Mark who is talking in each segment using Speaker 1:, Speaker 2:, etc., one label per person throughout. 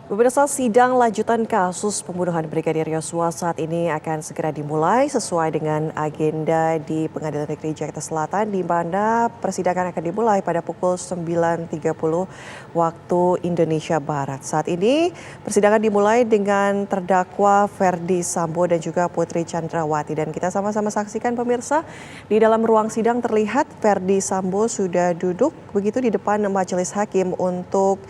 Speaker 1: Pemirsa, sidang lanjutan kasus pembunuhan Brigadir Yosua saat ini akan segera dimulai sesuai dengan agenda di Pengadilan Negeri Jakarta Selatan, di mana persidangan akan dimulai pada pukul 9.30 waktu Indonesia Barat. Saat ini persidangan dimulai dengan terdakwa Ferdy Sambo dan juga Putri Chandrawati. Dan kita sama-sama saksikan pemirsa, di dalam ruang sidang terlihat Ferdy Sambo sudah duduk begitu di depan majelis hakim untuk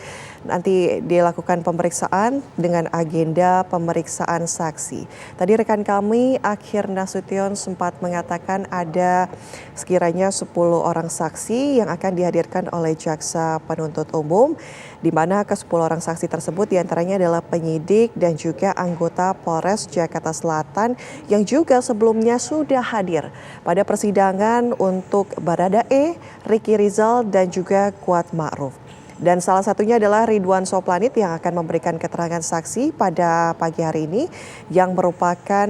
Speaker 1: nanti dilakukan pemeriksaan dengan agenda pemeriksaan saksi. Tadi rekan kami Akhir Nasution sempat mengatakan ada sekiranya 10 orang saksi yang akan dihadirkan oleh jaksa penuntut umum, di mana ke-10 orang saksi tersebut diantaranya adalah penyidik dan juga anggota Polres Jakarta Selatan yang juga sebelumnya sudah hadir pada persidangan untuk Baradae, Ricky Rizal dan juga Kuat Ma'ruf. Dan salah satunya adalah Ridwan Soplanit yang akan memberikan keterangan saksi pada pagi hari ini, yang merupakan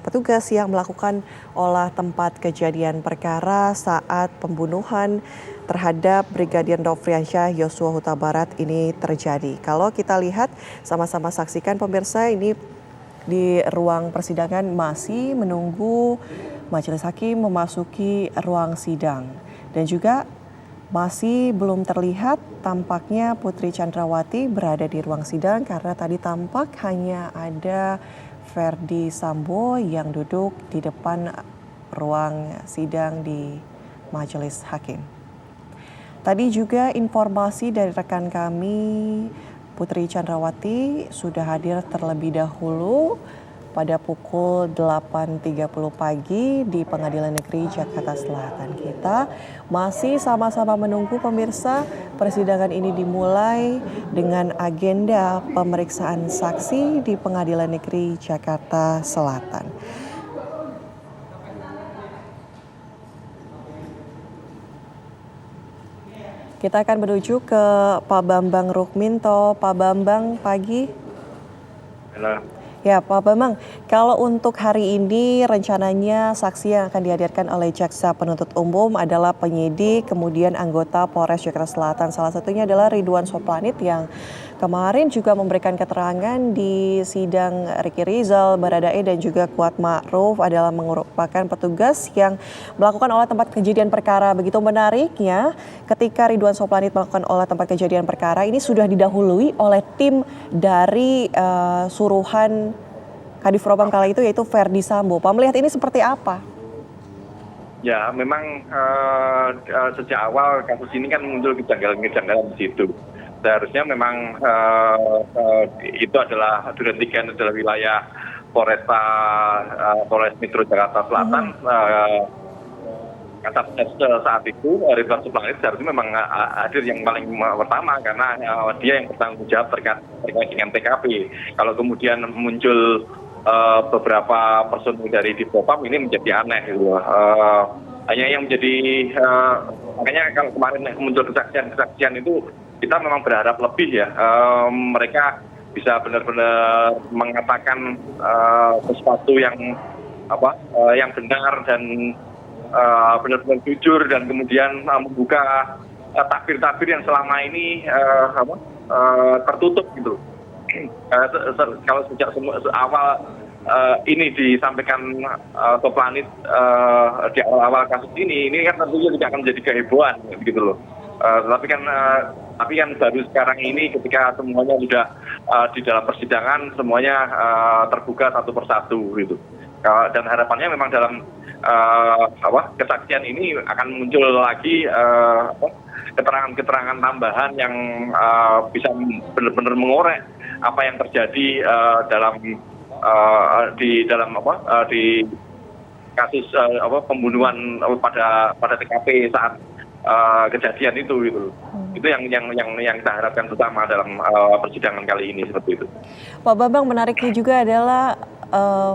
Speaker 1: petugas yang melakukan olah tempat kejadian perkara saat pembunuhan terhadap Brigadir Nofriansyah Yosua Huta Barat ini terjadi. Kalau kita lihat sama-sama saksikan pemirsa, ini di ruang persidangan masih menunggu majelis hakim memasuki ruang sidang. Dan juga masih belum terlihat tampaknya Putri Chandrawati berada di ruang sidang karena tadi tampak hanya ada Ferdy Sambo yang duduk di depan ruang sidang di majelis hakim. Tadi juga informasi dari rekan kami, Putri Chandrawati sudah hadir terlebih dahulu pada pukul 8.30 pagi di Pengadilan Negeri Jakarta Selatan. Kita masih sama-sama menunggu pemirsa, persidangan ini dimulai dengan agenda pemeriksaan saksi di Pengadilan Negeri Jakarta Selatan. Kita akan menuju ke Pak Bambang Rukminto. Pak Bambang, pagi.
Speaker 2: Halo.
Speaker 1: Ya, Pak Bambang, kalau untuk hari ini rencananya saksi yang akan dihadirkan oleh jaksa penuntut umum adalah penyidik, kemudian anggota Polres Jakarta Selatan. Salah satunya adalah Ridwan Soplanit yang kemarin juga memberikan keterangan di sidang Ricky Rizal, Baradae dan juga Kuat Ma'ruf adalah merupakan petugas yang melakukan olah tempat kejadian perkara. Begitu menariknya, ketika Ridwan Soplanit melakukan olah tempat kejadian perkara ini sudah didahului oleh tim dari suruhan Kadif Propam kala itu, yaitu Ferdy Sambo. Pak, melihat ini seperti apa?
Speaker 2: Ya, memang sejak awal kasus ini kan muncul kejanggalan di situ. Seharusnya memang itu adalah Duren 3 adalah wilayah Polres Metro Jakarta Selatan. Kata saat itu Ridwan Soplanit seharusnya memang hadir yang paling pertama karena dia yang bertanggung jawab terkait dengan TKP. Kalau kemudian muncul beberapa personil dari Divpropam, ini menjadi aneh gitu. Hanya yang menjadi makanya kalau kemarin muncul kesaksian itu kita memang berharap lebih ya, mereka bisa benar-benar mengatakan sesuatu yang yang benar dan benar-benar jujur, dan kemudian membuka tabir-tabir yang selama ini tertutup gitu. Kalau sejak awal ini disampaikan Soplanit di awal kasus ini kan tentunya tidak akan menjadi kehebohan gitu loh. Tapi kan baru sekarang ini ketika semuanya sudah di dalam persidangan, semuanya terbuka satu persatu gitu. Dan harapannya memang dalam kesaksian ini akan muncul lagi keterangan-keterangan tambahan yang bisa benar-benar mengorek apa yang terjadi di kasus pembunuhan pada TKP saat kejadian itu gitu. Itu yang kita harapkan bersama dalam persidangan kali ini, seperti itu.
Speaker 1: Pak Bambang, menariknya juga adalah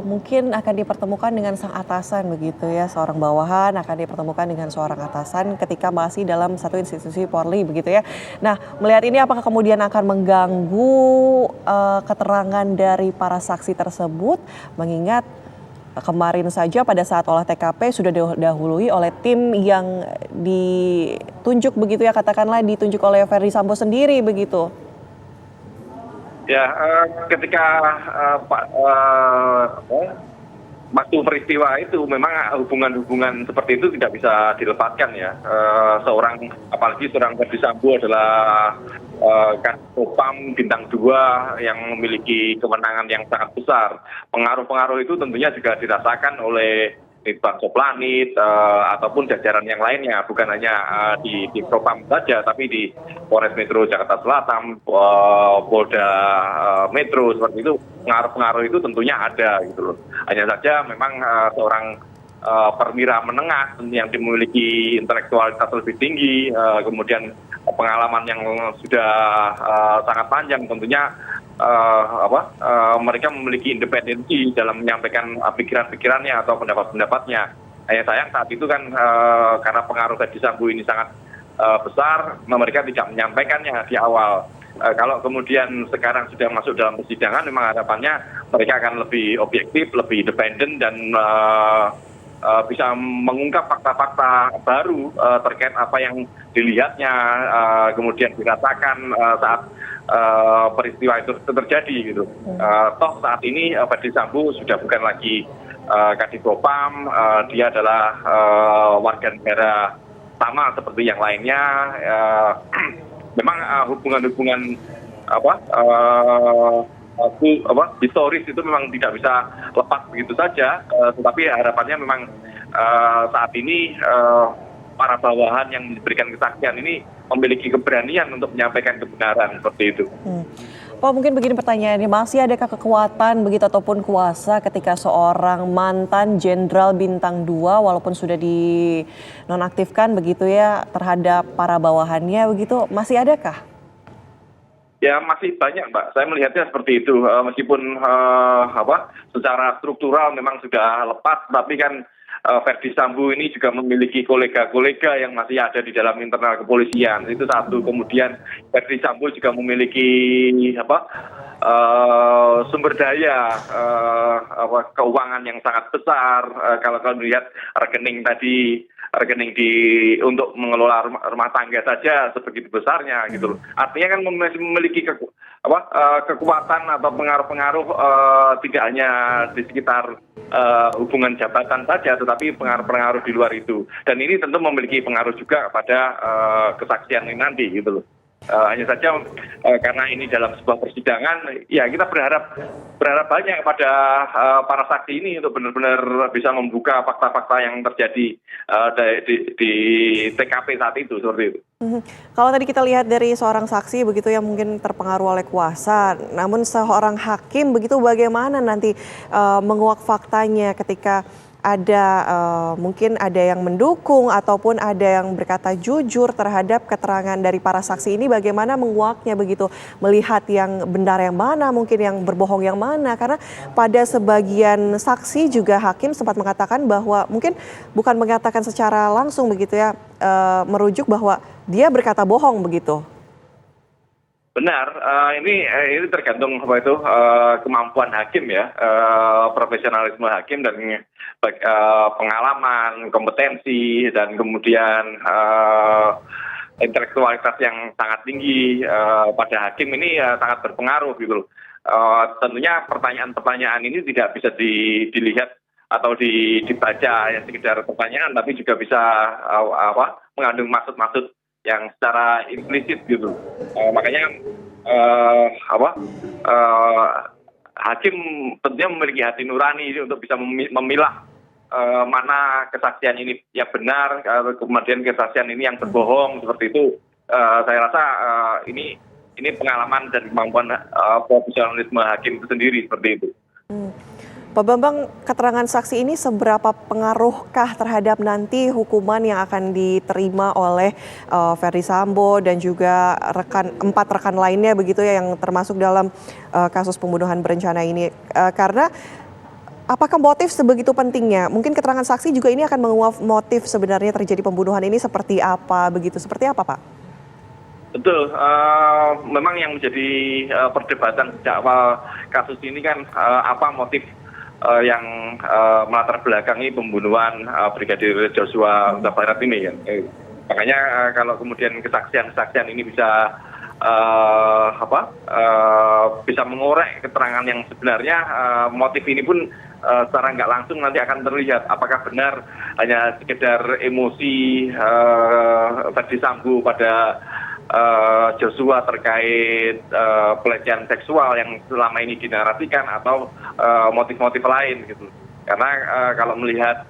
Speaker 1: mungkin akan dipertemukan dengan sang atasan begitu ya, seorang bawahan akan dipertemukan dengan seorang atasan ketika masih dalam satu institusi Polri begitu ya. Nah, melihat ini apakah kemudian akan mengganggu keterangan dari para saksi tersebut, mengingat kemarin saja pada saat olah TKP sudah didahului oleh tim yang ditunjuk begitu ya, katakanlah ditunjuk oleh Ferdy Sambo sendiri begitu.
Speaker 2: Ya, ketika waktu peristiwa itu memang hubungan-hubungan seperti itu tidak bisa dilepaskan ya. Apalagi seorang Ferdy Sambo adalah Kadipropam bintang 2 yang memiliki kewenangan yang sangat besar. Pengaruh-pengaruh itu tentunya juga dirasakan oleh Litbang Soplanit ataupun jajaran yang lainnya, bukan hanya di Propam saja, tapi di Polres Metro Jakarta Selatan, Polda Metro seperti itu, pengaruh-pengaruh itu tentunya ada gitu loh. Hanya saja memang seorang perwira menengah yang memiliki intelektualitas lebih tinggi, kemudian pengalaman yang sudah sangat panjang tentunya mereka memiliki independensi dalam menyampaikan pikiran-pikirannya atau pendapat-pendapatnya. Hanya sayang saat itu kan karena pengaruh Ferdy Sambo ini sangat besar, mereka tidak menyampaikannya di awal. Kalau kemudian sekarang sudah masuk dalam persidangan, memang harapannya mereka akan lebih objektif, lebih independen dan bisa mengungkap fakta-fakta baru terkait apa yang dilihatnya, kemudian dirasakan saat peristiwa itu terjadi gitu. Toh saat ini Ferdy Sambo sudah bukan lagi Kadipropam, dia adalah warga negara sama seperti yang lainnya. Memang hubungan-hubungan historis itu memang tidak bisa lepas begitu saja, tetapi harapannya memang saat ini para bawahan yang memberikan kesaksian ini memiliki keberanian untuk menyampaikan kebenaran seperti itu.
Speaker 1: Pak, mungkin begini pertanyaannya, masih adakah kekuatan begitu ataupun kuasa ketika seorang mantan Jenderal Bintang 2 walaupun sudah dinonaktifkan begitu ya terhadap para bawahannya begitu, masih adakah?
Speaker 2: Ya masih banyak Mbak, saya melihatnya seperti itu, meskipun secara struktural memang sudah lepas, tapi kan Ferdy Sambo ini juga memiliki kolega-kolega yang masih ada di dalam internal kepolisian, itu satu. Kemudian Ferdy Sambo juga memiliki sumber daya keuangan yang sangat besar. Kalau melihat rekening untuk mengelola rumah tangga saja sebegitu besarnya gitu loh. Artinya kan memiliki kekuatan atau pengaruh-pengaruh tidak hanya di sekitar hubungan jabatan saja, tetapi pengaruh-pengaruh di luar itu. Dan ini tentu memiliki pengaruh juga pada kesaksian ini nanti gitu loh. Hanya saja karena ini dalam sebuah persidangan, ya kita berharap banyak pada para saksi ini untuk benar-benar bisa membuka fakta-fakta yang terjadi di TKP saat itu seperti itu.
Speaker 1: Kalau tadi kita lihat dari seorang saksi begitu yang mungkin terpengaruh oleh kuasa, namun seorang hakim begitu bagaimana nanti menguak faktanya ketika ada mungkin ada yang mendukung ataupun ada yang berkata jujur terhadap keterangan dari para saksi ini, bagaimana menguaknya begitu, melihat yang benar yang mana, mungkin yang berbohong yang mana, karena pada sebagian saksi juga hakim sempat mengatakan bahwa mungkin bukan mengatakan secara langsung begitu ya, merujuk bahwa dia berkata bohong begitu.
Speaker 2: Benar, ini tergantung kemampuan hakim ya, profesionalisme hakim dan pengalaman, kompetensi dan kemudian intelektualitas yang sangat tinggi pada hakim ini sangat berpengaruh gitu loh. Tentunya pertanyaan-pertanyaan ini tidak bisa dilihat atau dibaca ya sekedar pertanyaan, tapi juga bisa mengandung maksud-maksud yang secara implisit gitu. Makanya hakim tentunya memiliki hati nurani untuk bisa memilah mana kesaksian ini yang benar, kemudian kesaksian ini yang berbohong seperti itu. Saya rasa ini pengalaman dan kemampuan profesionalisme hakim itu sendiri seperti itu.
Speaker 1: Pak Bambang, keterangan saksi ini seberapa pengaruhkah terhadap nanti hukuman yang akan diterima oleh Ferdy Sambo dan juga 4 rekan lainnya begitu ya yang termasuk dalam kasus pembunuhan berencana ini? Karena apakah motif sebegitu pentingnya? Mungkin keterangan saksi juga ini akan menguak motif sebenarnya terjadi pembunuhan ini seperti apa begitu? Seperti apa Pak?
Speaker 2: Betul, memang yang menjadi perdebatan sejak awal kasus ini kan apa motif yang melatar belakangi pembunuhan Brigadir Joshua Huta Barat ini kan. Makanya kalau kemudian kesaksian-kesaksian ini bisa bisa mengorek keterangan yang sebenarnya. Motif ini pun secara nggak langsung nanti akan terlihat apakah benar hanya sekedar emosi Verdi Sambo pada Joshua terkait pelecehan seksual yang selama ini dinarasikan atau motif-motif lain gitu. Karena kalau melihat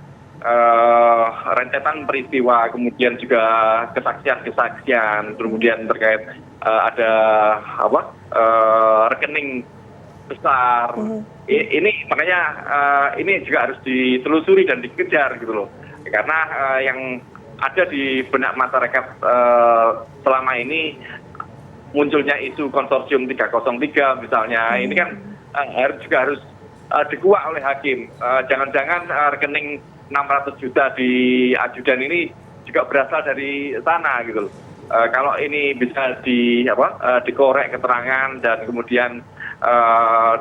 Speaker 2: rentetan peristiwa, kemudian juga kesaksian, kemudian terkait ada rekening besar. Ini makanya ini juga harus ditelusuri dan dikejar gitu loh. Karena yang ada di benak masyarakat selama ini munculnya isu konsorsium 303 misalnya, ini kan harus dikuak oleh hakim. Jangan-jangan rekening 600 juta di ajudan ini juga berasal dari sana gitu loh. Kalau ini bisa dikorek keterangan dan kemudian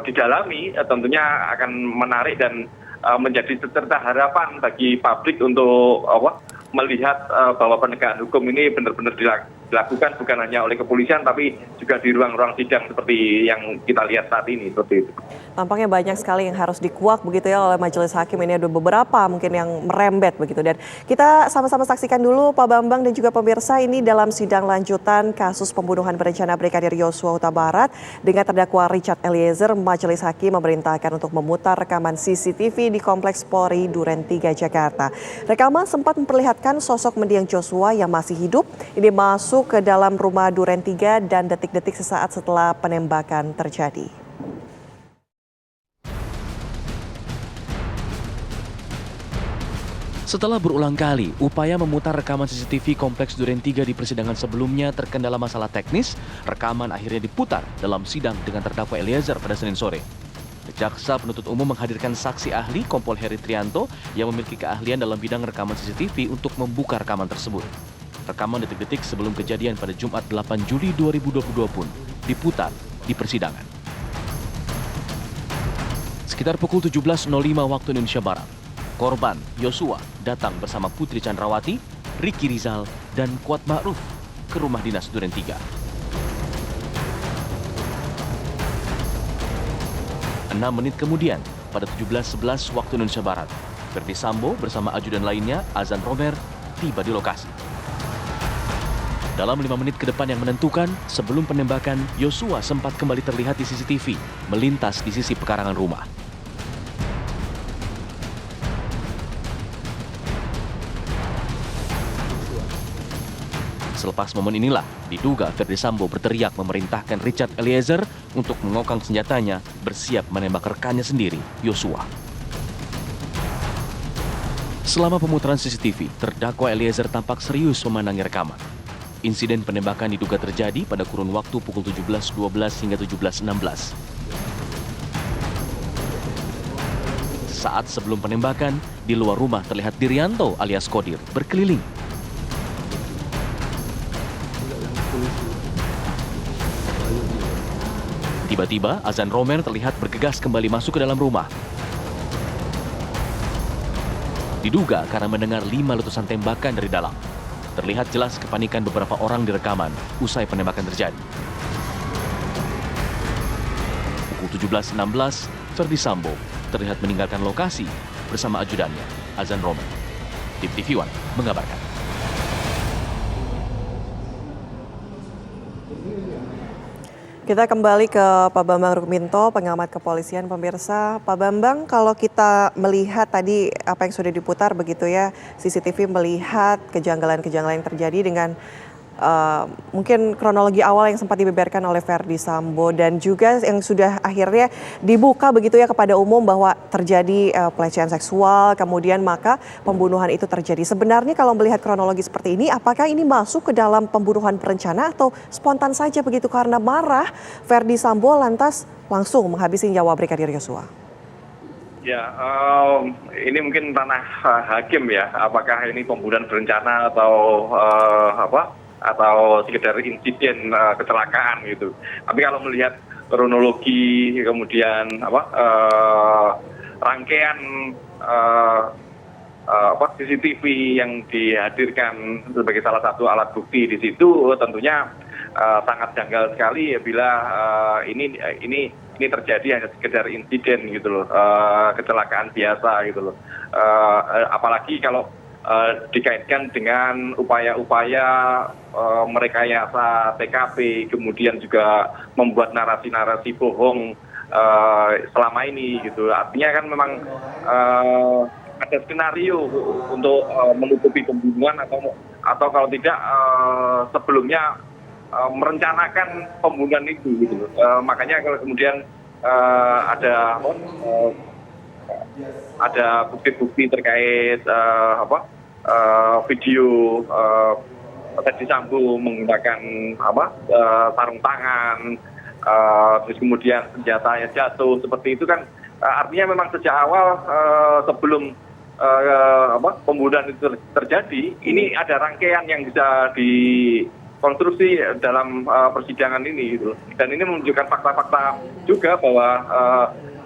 Speaker 2: didalami, tentunya akan menarik dan menjadi secerca harapan bagi publik untuk melihat bahwa penegakan hukum ini benar-benar dilakukan bukan hanya oleh kepolisian tapi juga di ruang-ruang sidang seperti yang kita lihat saat ini, seperti itu.
Speaker 1: Tampaknya banyak sekali yang harus dikuak begitu ya oleh majelis hakim. Ini ada beberapa mungkin yang merembet begitu. Dan kita sama-sama saksikan dulu Pak Bambang dan juga pemirsa, ini dalam sidang lanjutan kasus pembunuhan berencana Brigadir Yosua Huta Barat dengan terdakwa Richard Eliezer. Majelis hakim memerintahkan untuk memutar rekaman CCTV di Kompleks Polri Duren 3 Jakarta. Rekaman sempat memperlihatkan sosok mendiang Joshua yang masih hidup ini masuk ke dalam rumah Duren 3 dan detik-detik sesaat setelah penembakan terjadi.
Speaker 3: Setelah berulang kali upaya memutar rekaman CCTV Kompleks Duren 3 di persidangan sebelumnya terkendala masalah teknis, rekaman akhirnya diputar dalam sidang dengan terdakwa Eliezer pada Senin sore. Jaksa penuntut umum menghadirkan saksi ahli Kompol Heri Trianto yang memiliki keahlian dalam bidang rekaman CCTV untuk membuka rekaman tersebut. Rekaman detik-detik sebelum kejadian pada Jumat 8 Juli 2022 pun diputar di persidangan. Sekitar pukul 17.05 waktu Indonesia Barat, korban Yosua datang bersama Putri Chandrawati, Ricky Rizal, dan Kuat Ma'ruf ke rumah dinas Duren 3. 6 menit kemudian, pada 17.11 waktu Indonesia Barat, Verdi Sambo bersama ajudan lainnya, Azan Romer, tiba di lokasi. Dalam 5 menit ke depan yang menentukan, sebelum penembakan, Yosua sempat kembali terlihat di CCTV, melintas di sisi pekarangan rumah. Selepas momen inilah, diduga Verdi Sambo berteriak memerintahkan Richard Eliezer untuk mengokang senjatanya, bersiap menembak rekannya sendiri, Yosua. Selama pemutaran CCTV, terdakwa Eliezer tampak serius memandangi rekaman. Insiden penembakan diduga terjadi pada kurun waktu pukul 17.12 hingga 17.16. Saat sebelum penembakan, di luar rumah terlihat Dirianto alias Kodir berkeliling. Tiba-tiba, Azan Romer terlihat bergegas kembali masuk ke dalam rumah. Diduga karena mendengar 5 letusan tembakan dari dalam. Terlihat jelas kepanikan beberapa orang di rekaman usai penembakan terjadi. Pukul 17.16, Verdi Sambo terlihat meninggalkan lokasi bersama ajudannya, Azan Romer. Tim TV One mengabarkan.
Speaker 1: Kita kembali ke Pak Bambang Rukminto, pengamat kepolisian. Pemirsa, Pak Bambang, kalau kita melihat tadi apa yang sudah diputar begitu ya, CCTV melihat kejanggalan-kejanggalan yang terjadi dengan mungkin kronologi awal yang sempat dibeberkan oleh Verdi Sambo dan juga yang sudah akhirnya dibuka begitu ya kepada umum bahwa terjadi pelecehan seksual, kemudian maka pembunuhan itu terjadi. Sebenarnya kalau melihat kronologi seperti ini, apakah ini masuk ke dalam pembunuhan berencana atau spontan saja begitu karena marah Verdi Sambo lantas langsung menghabisi nyawa Brigadir Yosua?
Speaker 2: Ya, ini mungkin ranah hakim ya, apakah ini pembunuhan berencana atau sekedar insiden kecelakaan gitu. Tapi kalau melihat kronologi kemudian rangkaian CCTV yang dihadirkan sebagai salah satu alat bukti di situ, tentunya sangat janggal sekali ya bila ini terjadi hanya sekedar insiden gitu loh, kecelakaan biasa gitu loh. Apalagi kalau dikaitkan dengan upaya-upaya merekayasa TKP, kemudian juga membuat narasi-narasi bohong selama ini gitu. Artinya kan memang ada skenario untuk menutupi pembunuhan atau kalau tidak sebelumnya merencanakan pembunuhan itu gitu. Makanya kalau kemudian ada bukti-bukti terkait video Ferdy Sambo menggunakan sarung tangan, terus kemudian senjatanya jatuh seperti itu kan, artinya memang sejak awal sebelum pembunuhan itu terjadi, ini ada rangkaian yang bisa dikonstruksi dalam persidangan ini gitu. Dan ini menunjukkan fakta-fakta juga bahwa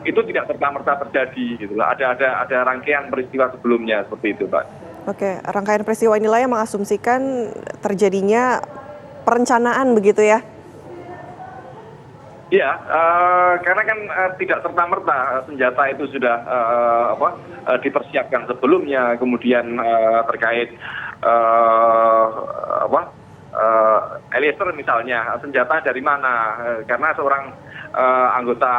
Speaker 2: itu tidak serta-merta terjadi gitu. Ada rangkaian peristiwa sebelumnya seperti itu, Pak.
Speaker 1: Oke, rangkaian peristiwa inilah yang mengasumsikan terjadinya perencanaan begitu ya?
Speaker 2: Iya, karena kan tidak serta-merta senjata itu sudah dipersiapkan sebelumnya, kemudian terkait Eliezer misalnya, senjata dari mana? Karena seorang anggota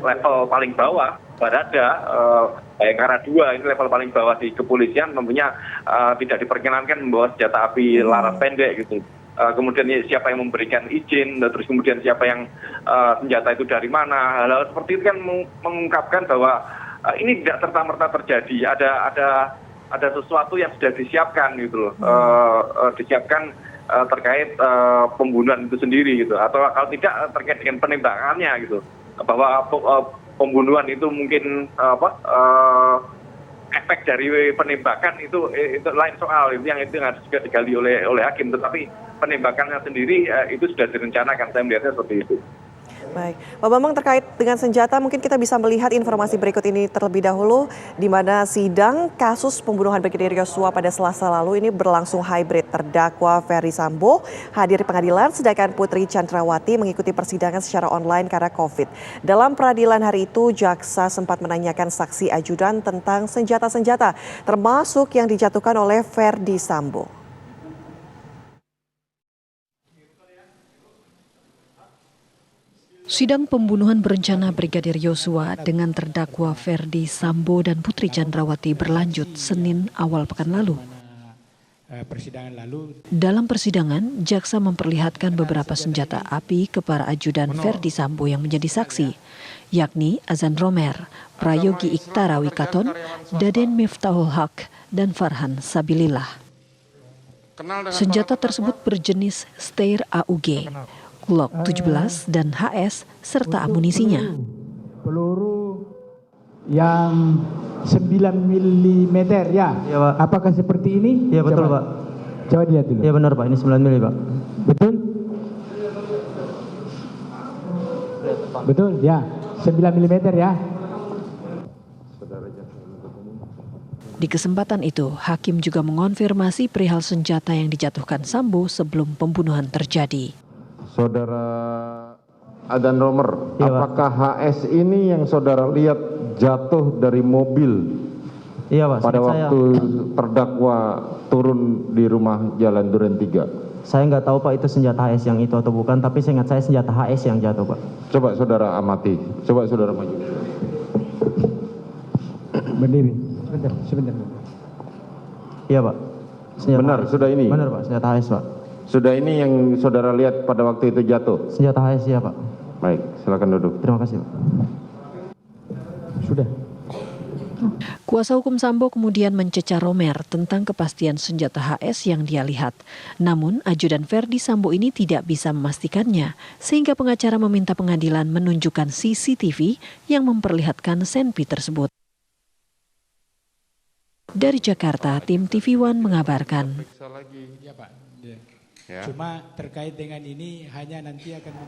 Speaker 2: level paling bawah, Barada, Bayangkara 2, ini level paling bawah di kepolisian, tentunya tidak diperkenankan membawa senjata api laras pendek gitu. Kemudian siapa yang memberikan izin, terus kemudian siapa yang senjata itu dari mana. Hal-hal seperti itu kan mengungkapkan bahwa ini tidak serta-merta terjadi. Ada sesuatu yang sudah disiapkan gitu loh, disiapkan terkait pembunuhan itu sendiri gitu. Atau kalau tidak terkait dengan penembakannya gitu, bahwa pembunuhan itu mungkin efek dari penembakan itu lain soal, itu yang harus juga digali oleh hakim, tetapi penembakannya sendiri itu sudah direncanakan, saya melihatnya seperti itu.
Speaker 1: Baik, Pak Bambang, terkait dengan senjata mungkin kita bisa melihat informasi berikut ini terlebih dahulu, di mana sidang kasus pembunuhan Brigadir Yosua pada Selasa lalu ini berlangsung hybrid. Terdakwa Ferdy Sambo hadir di pengadilan, sedangkan Putri Chandrawati mengikuti persidangan secara online karena COVID. Dalam peradilan hari itu, jaksa sempat menanyakan saksi ajudan tentang senjata-senjata, termasuk yang dijatuhkan oleh Ferdy Sambo.
Speaker 4: Sidang pembunuhan berencana Brigadir Yosua dengan terdakwa Ferdy Sambo dan Putri Chandrawati berlanjut Senin awal pekan lalu. Dalam persidangan, jaksa memperlihatkan beberapa senjata api ke para ajudan Ferdy Sambo yang menjadi saksi, yakni Azan Romer, Prayogi Iktara Wikaton, Daden Miftahul Haq, dan Farhan Sabilillah. Senjata tersebut berjenis Steyr AUG, Glock 17 dan HS serta amunisinya.
Speaker 5: Peluru yang 9 mm ya?
Speaker 6: Iya, Pak.
Speaker 5: Apakah seperti ini?
Speaker 6: Iya, betul,
Speaker 5: Coba.
Speaker 6: Pak.
Speaker 5: Coba dilihat dulu.
Speaker 6: Iya benar, Pak. Ini 9 mm, Pak.
Speaker 5: Betul? Betul, ya. 9 mm ya.
Speaker 4: Di kesempatan itu, hakim juga mengonfirmasi perihal senjata yang dijatuhkan Sambo sebelum pembunuhan terjadi.
Speaker 7: Saudara Adan Romer,
Speaker 6: Ya,
Speaker 7: apakah HS ini yang saudara lihat jatuh dari mobil
Speaker 6: Iya, Pak.
Speaker 7: pada waktu terdakwa turun di rumah Jalan Duren 3?
Speaker 6: Saya nggak tahu, Pak, itu senjata HS yang itu atau bukan, tapi seingat saya senjata HS yang jatuh, Pak.
Speaker 7: Coba saudara amati, coba saudara maju.
Speaker 5: Berdiri. Sebentar.
Speaker 6: Iya, Pak. Senjata
Speaker 7: Benar,
Speaker 6: HS.
Speaker 7: sudah ini?
Speaker 6: Benar, Pak. Senjata HS, Pak.
Speaker 7: Sudah ini yang saudara lihat pada waktu itu jatuh?
Speaker 6: Senjata HS, ya, Pak.
Speaker 7: Baik, silakan duduk.
Speaker 6: Terima kasih, Pak.
Speaker 5: Sudah.
Speaker 4: Kuasa hukum Sambo kemudian mencecar Romer tentang kepastian senjata HS yang dia lihat. Namun, ajudan Ferdy Sambo ini tidak bisa memastikannya, sehingga pengacara meminta pengadilan menunjukkan CCTV yang memperlihatkan senpi tersebut. Dari Jakarta, tim TV One mengabarkan.
Speaker 5: Ya, Pak. Ya. Cuma terkait dengan ini hanya nanti akan